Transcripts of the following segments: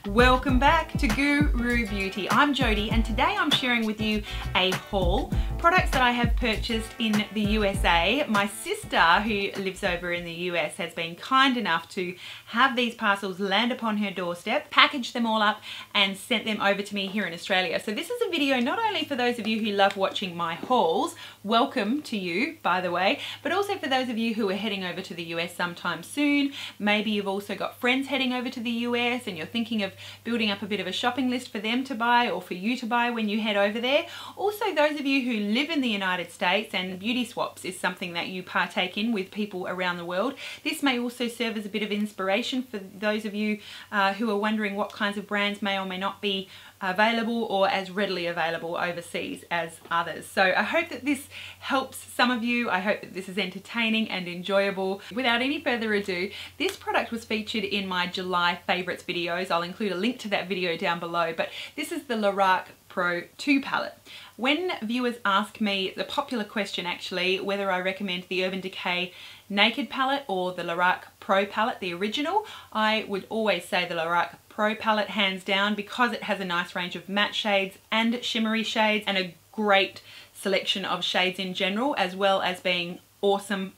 Welcome back to Guru Beauty. I'm Jody and today I'm sharing with you a haul. Products that I have purchased in the USA. My sister, who lives over in the US, has been kind enough to have these parcels land upon her doorstep, packaged them all up and sent them over to me here in Australia. So this is a video not only for those of you who love watching my hauls, welcome to you by the way, but also for those of you who are heading over to the US sometime soon. Maybe you've also got friends heading over to the US and you're thinking of building up a bit of a shopping list for them to buy or for you to buy when you head over there. Also those of you who live in the United States and beauty swaps is something that you partake in with people around the world. This may also serve as a bit of inspiration for those of you who are wondering what kinds of brands may or may not be available or as readily available overseas as others. So I hope that this helps some of you. I hope that this is entertaining and enjoyable. Without any further ado, this product was featured in my July favorites videos. I'll include a link to that video down below, but this is the Lorac PRO 2 palette. When viewers ask me the popular question actually whether I recommend the Urban Decay Naked palette or the Lorac PRO palette, the original, I would always say the Lorac PRO palette hands down because it has a nice range of matte shades and shimmery shades and a great selection of shades in general, as well as being awesome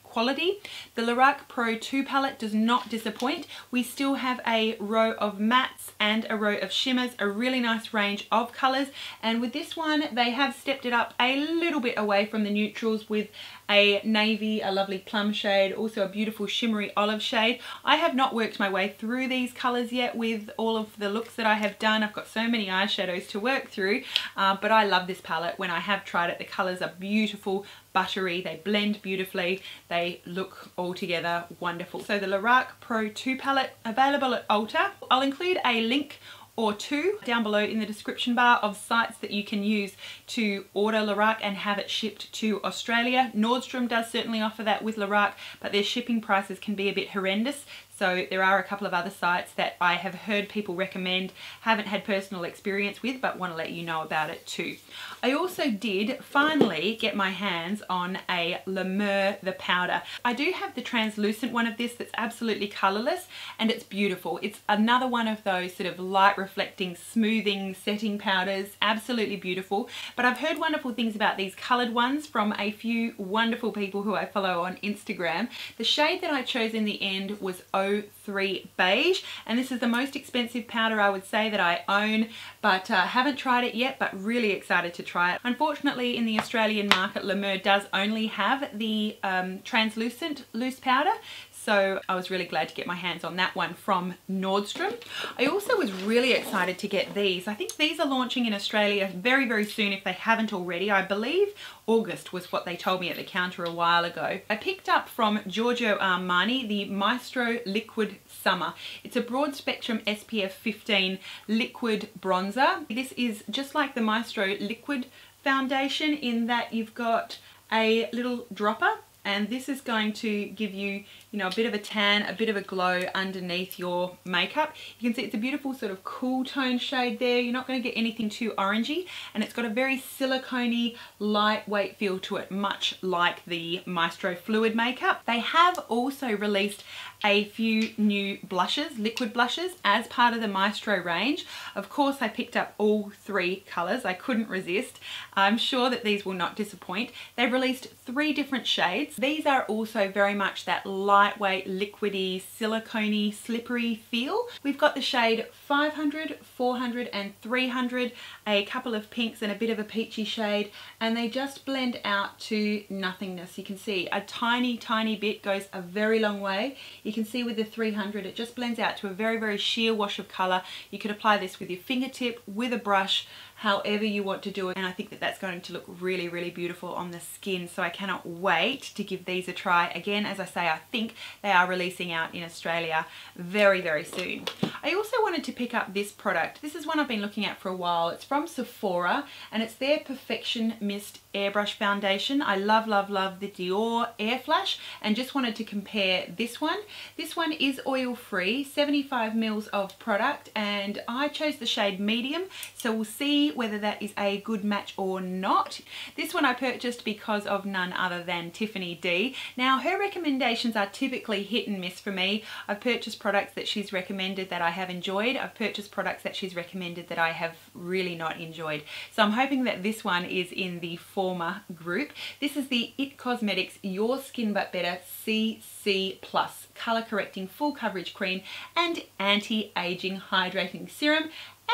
quality. The Lorac PRO 2 palette does not disappoint. We still have a row of mattes and a row of shimmers, a really nice range of colours, and with this one they have stepped it up a little bit away from the neutrals with a navy, a lovely plum shade, also a beautiful shimmery olive shade. I have not worked my way through these colours yet with all of the looks that I have done. I've got so many eyeshadows to work through, but I love this palette. When I have tried it, the colours are beautiful, buttery, they blend beautifully, they look altogether wonderful. So the Lorac PRO 2 palette available at Ulta. I'll include a link or two down below in the description bar of sites that you can use to order Lorac and have it shipped to Australia. Nordstrom does certainly offer that with Lorac, but their shipping prices can be a bit horrendous. So there are a couple of other sites that I have heard people recommend, haven't had personal experience with, but want to let you know about it too. I also did finally get my hands on a Mer the Powder. I do have the translucent one of this that's absolutely colourless and it's beautiful. It's another one of those sort of light reflecting, smoothing, setting powders, absolutely beautiful. But I've heard wonderful things about these coloured ones from a few wonderful people who I follow on Instagram. The shade that I chose in the end was 03 Beige, and this is the most expensive powder I would say that I own, but haven't tried it yet, but really excited to try it. Unfortunately in the Australian market, Mer does only have the translucent loose powder, so I was really glad to get my hands on that one from Nordstrom. I also was really excited to get these. I think these are launching in Australia very, very soon if they haven't already. I believe August was what they told me at the counter a while ago. I picked up from Giorgio Armani the Maestro Liquid Summer. It's a broad spectrum SPF 15 liquid bronzer. This is just like the Maestro Liquid foundation in that you've got a little dropper, and this is going to give you, a bit of a tan, a bit of a glow underneath your makeup. You can see it's a beautiful sort of cool tone shade there. You're not going to get anything too orangey, and it's got a very silicone-y, lightweight feel to it, much like the Maestro Fluid makeup. They have also released a few new blushes, liquid blushes, as part of the Maestro range. Of course, I picked up all three colours. I couldn't resist. I'm sure that these will not disappoint. They've released 3 different shades. These are also very much that lightweight, liquidy, silicone-y, slippery feel. We've got the shade 500, 400 and 300, a couple of pinks and a bit of a peachy shade, and they just blend out to nothingness. You can see a tiny, tiny bit goes a very long way. You can see with the 300 it just blends out to a very, very sheer wash of colour. You could apply this with your fingertip, with a brush, however you want to do it, and I think that that's going to look really, really beautiful on the skin, so I cannot wait to give these a try. Again, as I say, I think they are releasing out in Australia very, very soon. I also wanted to pick up this product. This is one I've been looking at for a while. It's from Sephora and it's their Perfection Mist Airbrush Foundation. I love, love, love the Dior Air Flash and just wanted to compare this one. This one is oil free, 75 mils of product, and I chose the shade medium, so we'll see see whether that is a good match or not. This one I purchased because of none other than Tiffany D. Now her recommendations are typically hit and miss for me. I've purchased products that she's recommended that I have enjoyed. I've purchased products that she's recommended that I have really not enjoyed. So I'm hoping that this one is in the former group. This is the IT Cosmetics Your Skin But Better CC Plus Color Correcting Full Coverage Cream and Anti-Aging Hydrating Serum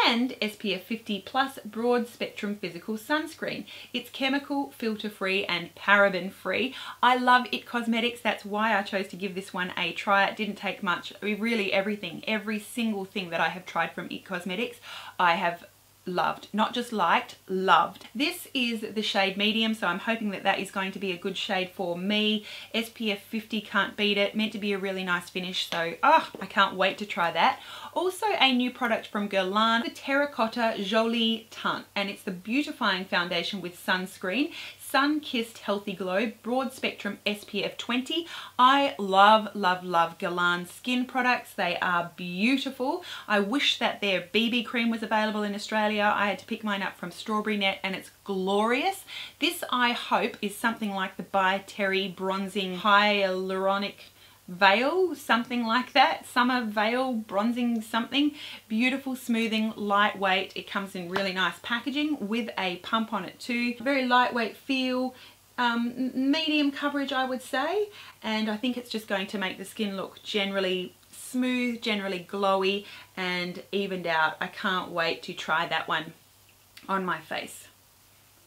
and SPF 50 plus broad spectrum physical sunscreen. It's chemical, filter free and paraben free. I love IT Cosmetics, that's why I chose to give this one a try. It didn't take much. Really everything, every single thing that I have tried from IT Cosmetics I have loved, not just liked, loved. This is the shade medium, so I'm hoping that that is going to be a good shade for me. SPF 50, can't beat it. Meant to be a really nice finish, so I can't wait to try that. Also a new product from Guerlain, the Terracotta Joli Teint, and it's the beautifying foundation with sunscreen. Sun-kissed healthy glow, broad spectrum SPF 20. I love, love, love Guerlain skin products. They are beautiful. I wish that their BB cream was available in Australia. I had to pick mine up from Strawberry Net and it's glorious. This I hope is something like the By Terry Bronzing Hyaluronic Veil, something like that. Summer Veil Bronzing something. Beautiful, smoothing, lightweight. It comes in really nice packaging with a pump on it too. Very lightweight feel, medium coverage I would say, and I think it's just going to make the skin look generally smooth, generally glowy and evened out. I can't wait to try that one on my face.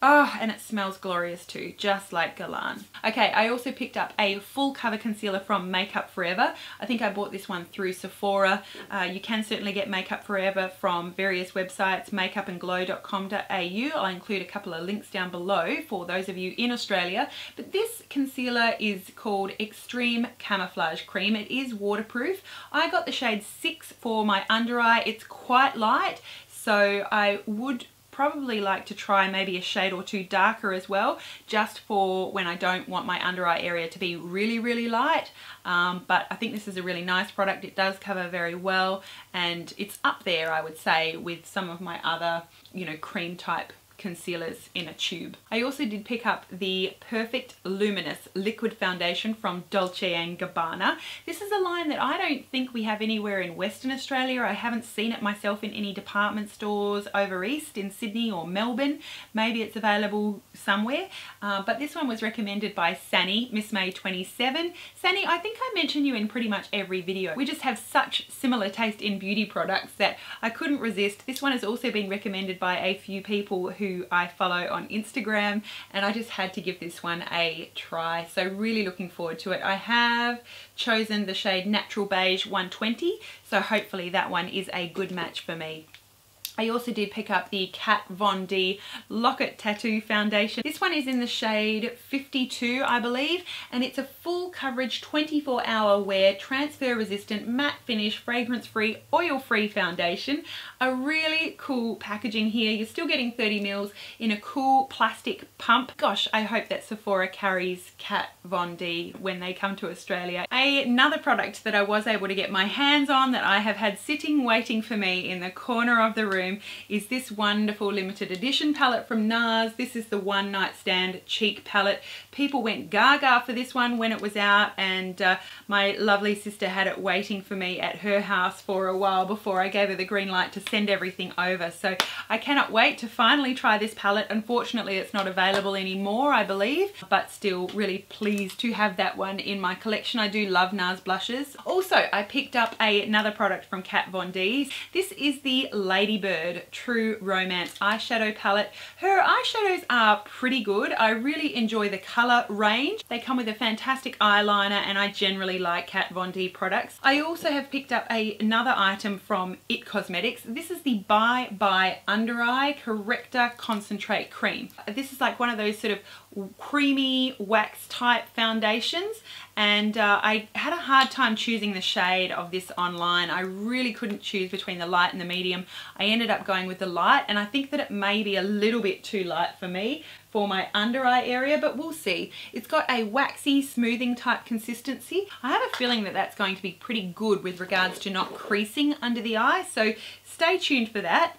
Oh, and it smells glorious too, just like Guerlain. Okay, I also picked up a full cover concealer from Makeup Forever. I think I bought this one through Sephora. You can certainly get Makeup Forever from various websites, makeupandglow.com.au. I'll include a couple of links down below for those of you in Australia. But this concealer is called Extreme Camouflage Cream. It is waterproof. I got the shade 6 for my under eye. It's quite light, so I would probably like to try maybe a shade or two darker as well, just for when I don't want my under eye area to be really, really light. But I think this is a really nice product. It does cover very well and it's up there, I would say, with some of my other, you know, cream type concealers in a tube. I also did pick up the Perfect Luminous Liquid Foundation from Dolce & Gabbana. This is a line that I don't think we have anywhere in Western Australia. I haven't seen it myself in any department stores over east in Sydney or Melbourne. Maybe it's available somewhere. But this one was recommended by Sani, Miss May 27. Sani, I think I mention you in pretty much every video. We just have such similar taste in beauty products that I couldn't resist. This one has also been recommended by a few people who I follow on Instagram, and I just had to give this one a try. So really looking forward to it. I have chosen the shade Natural Beige 120, so hopefully that one is a good match for me. I also did pick up the Kat Von D Locket Tattoo Foundation. This one is in the shade 52, I believe, and it's a full coverage 24-hour wear, transfer resistant, matte finish, fragrance free, oil free foundation. A really cool packaging here. You're still getting 30 mils in a cool plastic pump. Gosh, I hope that Sephora carries Kat Von D when they come to Australia. Another product that I was able to get my hands on that I have had sitting waiting for me in the corner of the room is this wonderful limited edition palette from Nars. This is the One Night Stand Cheek palette. People went gaga for this one when it was out, and my lovely sister had it waiting for me at her house for a while before I gave her the green light to send everything over. So I cannot wait to finally try this palette. Unfortunately, it's not available anymore, I believe, but still really pleased to have that one in my collection. I do love Nars blushes. Also, I picked up another product from Kat Von D. This is the Ladybird True Romance eyeshadow palette. Her eyeshadows are pretty good. I really enjoy the color range. They come with a fantastic eyeliner, and I generally like Kat Von D products. I also have picked up another item from IT Cosmetics. This is the By Under Eye Corrector Concentrate Cream. This is like one of those sort of creamy wax type foundations, and I had a hard time choosing the shade of this online. I really couldn't choose between the light and the medium. I ended up going with the light, and I think that it may be a little bit too light for me for my under eye area, but we'll see. It's got a waxy smoothing type consistency. I have a feeling that that's going to be pretty good with regards to not creasing under the eye, so stay tuned for that.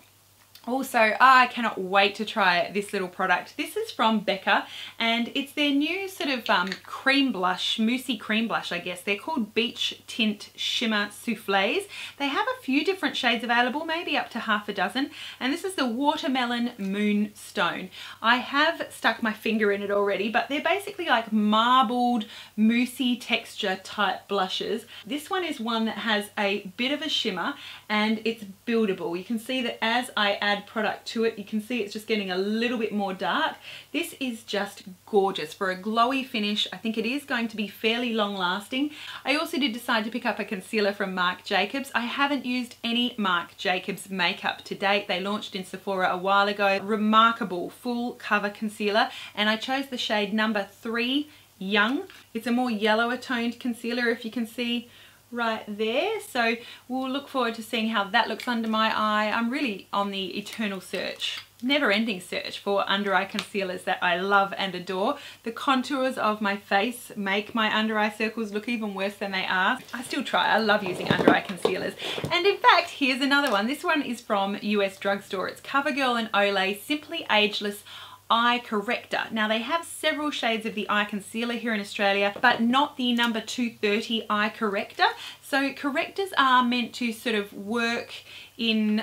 Also, I cannot wait to try this little product. This is from Becca, and it's their new sort of cream blush, moussey cream blush, I guess. They're called Beige Tint Shimmer Souffles. They have a few different shades available, maybe up to half a dozen, and this is the Watermelon Moonstone. I have stuck my finger in it already, but they're basically like marbled, moussey texture type blushes. This one is one that has a bit of a shimmer, and it's buildable. You can see that as I add product to it, you can see it's just getting a little bit more dark. This is just gorgeous for a glowy finish. I think it is going to be fairly long lasting. I also did decide to pick up a concealer from Marc Jacobs. I haven't used any Marc Jacobs makeup to date. They launched in Sephora a while ago. Remarkable full cover concealer, and I chose the shade number 3 Young. It's a more yellower toned concealer, if you can see right there. So we'll look forward to seeing how that looks under my eye. I'm really on the eternal search, never-ending search for under-eye concealers that I love and adore. The contours of my face make my under-eye circles look even worse than they are. I still try. I love using under-eye concealers. And in fact, here's another one. This one is from US Drugstore. It's CoverGirl and Olay Simply Ageless Eye Corrector. Now they have several shades of the eye concealer here in Australia, but not the number 230 eye corrector. So correctors are meant to sort of work in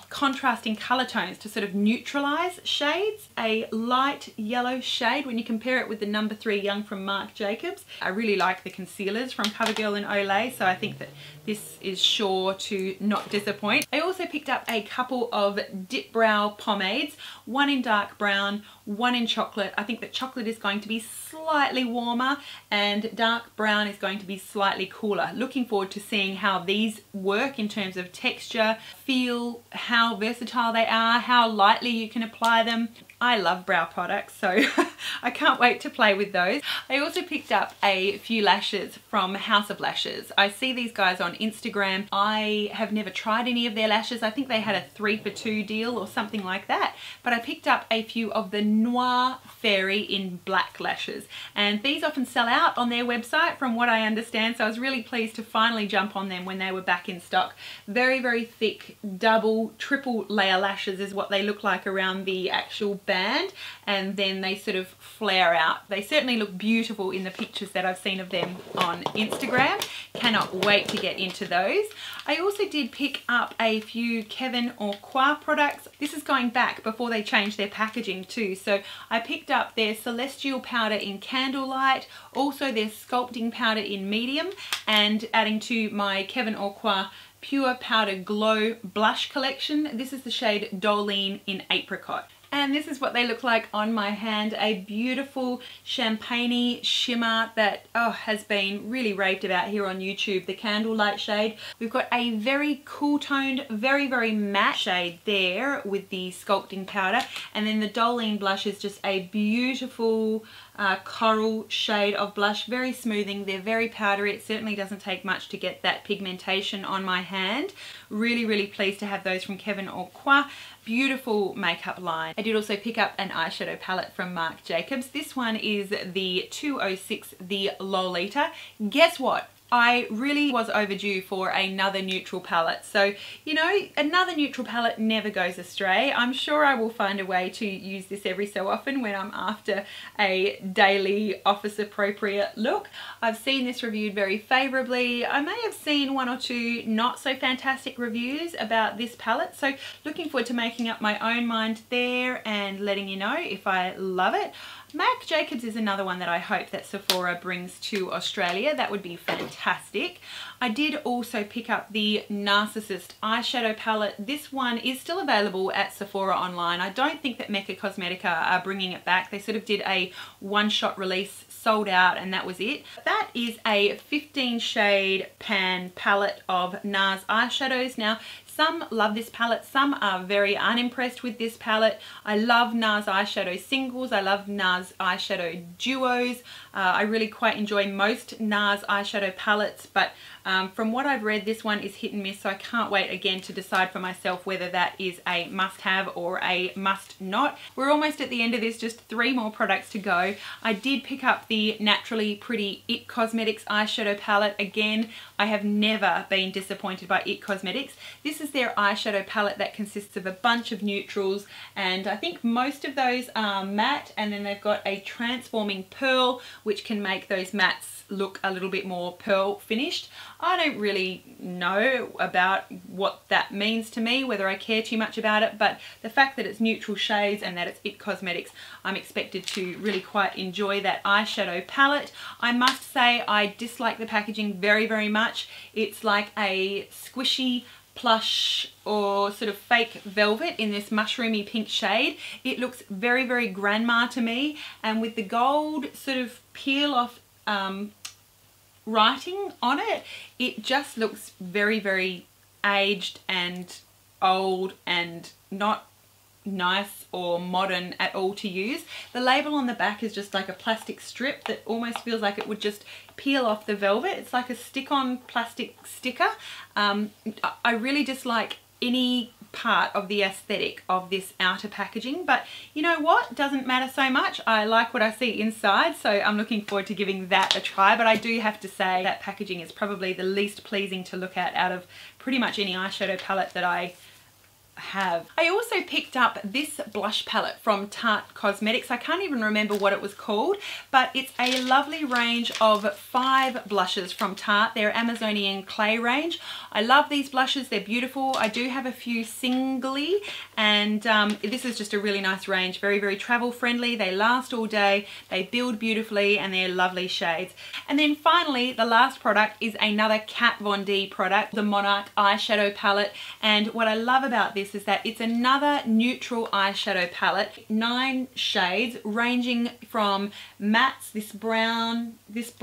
contrasting colour tones to sort of neutralise shades. A light yellow shade when you compare it with the number 3 Young from Marc Jacobs. I really like the concealers from CoverGirl and Olay, so I think that this is sure to not disappoint. I also picked up a couple of dip brow pomades, one in dark brown, one in chocolate. I think that chocolate is going to be slightly warmer and dark brown is going to be slightly cooler. Looking forward to seeing how these work in terms of texture, feel, how versatile they are, how lightly you can apply them. I love brow products, so I can't wait to play with those. I also picked up a few lashes from House of Lashes. I see these guys on Instagram. I have never tried any of their lashes. I think they had a 3 for 2 deal or something like that. But I picked up a few of the Noir Fairy in black lashes. And these often sell out on their website from what I understand. So I was really pleased to finally jump on them when they were back in stock. Very, very thick, double, triple layer lashes is what they look like around the actual band, and then they sort of flare out. They certainly look beautiful in the pictures that I've seen of them on Instagram. Cannot wait to get into those. I also did pick up a few Kevyn Aucoin products. This is going back before they changed their packaging too. So I picked up their Celestial powder in Candlelight, also their sculpting powder in medium, and adding to my Kevyn Aucoin Pure Powder Glow blush collection. This is the shade Dolce in Apricot. And this is what they look like on my hand. A beautiful champagne-y shimmer that has been really raved about here on YouTube. The Candlelight shade. We've got a very cool toned, very, very matte shade there with the sculpting powder. And then the Dolce blush is just a beautiful coral shade of blush. Very smoothing. They're very powdery. It certainly doesn't take much to get that pigmentation on my hand. Really, really pleased to have those from Kevyn Aucoin. Beautiful makeup line. I did also pick up an eyeshadow palette from Marc Jacobs. This one is the 206, the Lolita. Guess what? I really was overdue for another neutral palette. So, you know, another neutral palette never goes astray. I'm sure I will find a way to use this every so often when I'm after a daily office appropriate look. I've seen this reviewed very favourably. I may have seen 1 or 2 not so fantastic reviews about this palette. So looking forward to making up my own mind there and letting you know if I love it. Marc Jacobs is another one that I hope that Sephora brings to Australia. That would be fantastic. I did also pick up the Narcissist eyeshadow palette. This one is still available at Sephora online. I don't think that Mecca Cosmetica are bringing it back. They sort of did a one-shot release, sold out, and that was it. That is a 15 shade pan palette of Nars eyeshadows. Now, some love this palette, some are very unimpressed with this palette. I love Nars eyeshadow singles, I love Nars eyeshadow duos. I really quite enjoy most Nars eyeshadow palettes, but from what I've read, this one is hit and miss, so I can't wait again to decide for myself whether that is a must-have or a must-not. We're almost at the end of this, just 3 more products to go. I did pick up the Naturally Pretty IT Cosmetics eyeshadow palette. Again, I have never been disappointed by IT Cosmetics. This is is their eyeshadow palette that consists of a bunch of neutrals, and I think most of those are matte, and then they've got a transforming pearl which can make those mattes look a little bit more pearl finished. I don't really know about what that means to me, whether I care too much about it, but the fact that it's neutral shades and that it's IT Cosmetics, I'm expected to really quite enjoy that eyeshadow palette. I must say I dislike the packaging very, very much. It's like a squishy plush or sort of fake velvet in this mushroomy pink shade. It looks very, very grandma to me, and with the gold sort of peel off writing on it, it just looks very, very aged and old and not nice or modern at all to use. The label on the back is just like a plastic strip that almost feels like it would just peel off the velvet. It's like a stick-on plastic sticker. I really dislike any part of the aesthetic of this outer packaging, but you know what, doesn't matter so much. I like what I see inside, so I'm looking forward to giving that a try. But I do have to say that packaging is probably the least pleasing to look at out of pretty much any eyeshadow palette that I have. I also picked up this blush palette from Tarte Cosmetics. I can't even remember what it was called, but it's a lovely range of 5 blushes from Tarte. They're Amazonian clay range. I love these blushes, they're beautiful. I do have a few singly, and this is just a really nice range. Very, very travel friendly. They last all day, they build beautifully, and they're lovely shades. And then finally, the last product is another Kat Von D product, the Monarch eyeshadow palette. And what I love about this is that it's another neutral eyeshadow palette, 9 shades ranging from mattes, this brown, this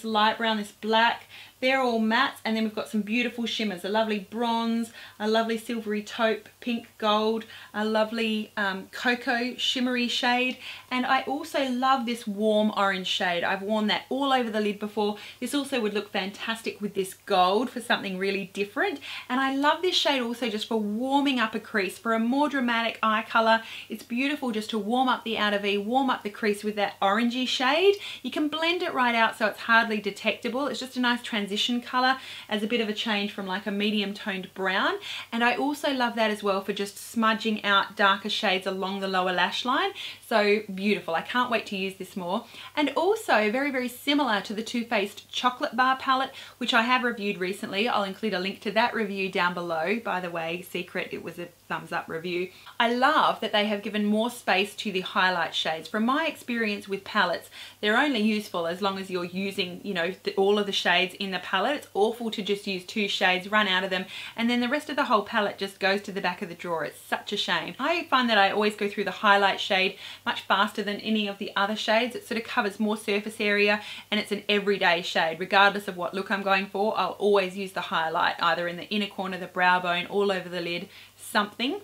light brown, this black. They're all mattes, and then we've got some beautiful shimmers, a lovely bronze, a lovely silvery taupe, pink gold, a lovely cocoa shimmery shade, and I also love this warm orange shade. I've worn that all over the lid before. This also would look fantastic with this gold for something really different, and I love this shade also just for warming up a crease, for a more dramatic eye colour. It's beautiful just to warm up the outer V, warm up the crease with that orangey shade. You can blend it right out so it's hardly detectable. It's just a nice transition colour as a bit of a change from like a medium toned brown. And I also love that as well for just smudging out darker shades along the lower lash line. So beautiful. I can't wait to use this more. And also very, very similar to the Too Faced Chocolate Bar palette, which I have reviewed recently. I'll include a link to that review down below. By the way, secret, it was a thumbs up review. I love that they have given more space to the highlight shades. From my experience with palettes, they're only useful as long as you're using, you know, all of the shades in the palette. It's awful to just use 2 shades, run out of them, and then the rest of the whole palette just goes to the back of the drawer. It's such a shame. I find that I always go through the highlight shade much faster than any of the other shades. It sort of covers more surface area, and it's an everyday shade. Regardless of what look I'm going for, I'll always use the highlight, either in the inner corner, the brow bone, all over the lid, something.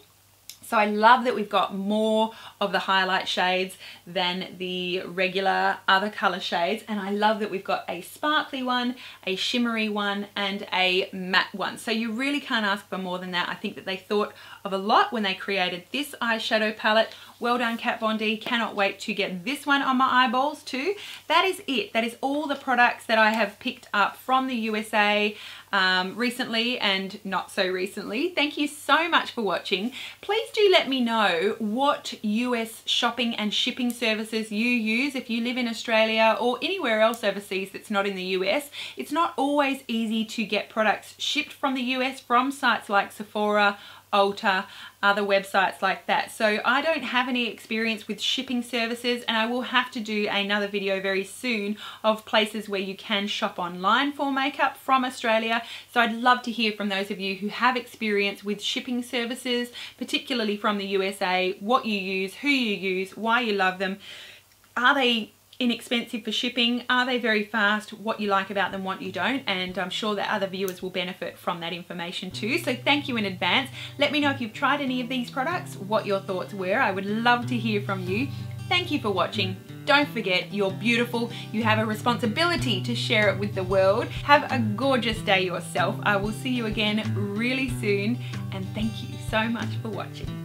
So I love that we've got more of the highlight shades than the regular other colour shades, and I love that we've got a sparkly one, a shimmery one, and a matte one. So you really can't ask for more than that. I think that they thought of a lot when they created this eyeshadow palette. Well done, Kat Von D. Cannot wait to get this one on my eyeballs too. That is it. That is all the products that I have picked up from the USA recently and not so recently. Thank you so much for watching. Please do let me know what US shopping and shipping services you use if you live in Australia or anywhere else overseas that's not in the US. It's not always easy to get products shipped from the US from sites like Sephora, Ulta, other websites like that. So I don't have any experience with shipping services, and I will have to do another video very soon of places where you can shop online for makeup from Australia. So I'd love to hear from those of you who have experience with shipping services, particularly from the USA, what you use, who you use, why you love them. Are they inexpensive for shipping? Are they very fast? What you like about them, what you don't, and I'm sure that other viewers will benefit from that information too. So thank you in advance. Let me know if you've tried any of these products, what your thoughts were. I would love to hear from you. Thank you for watching. Don't forget, you're beautiful. You have a responsibility to share it with the world. Have a gorgeous day yourself. I will see you again really soon, and thank you so much for watching.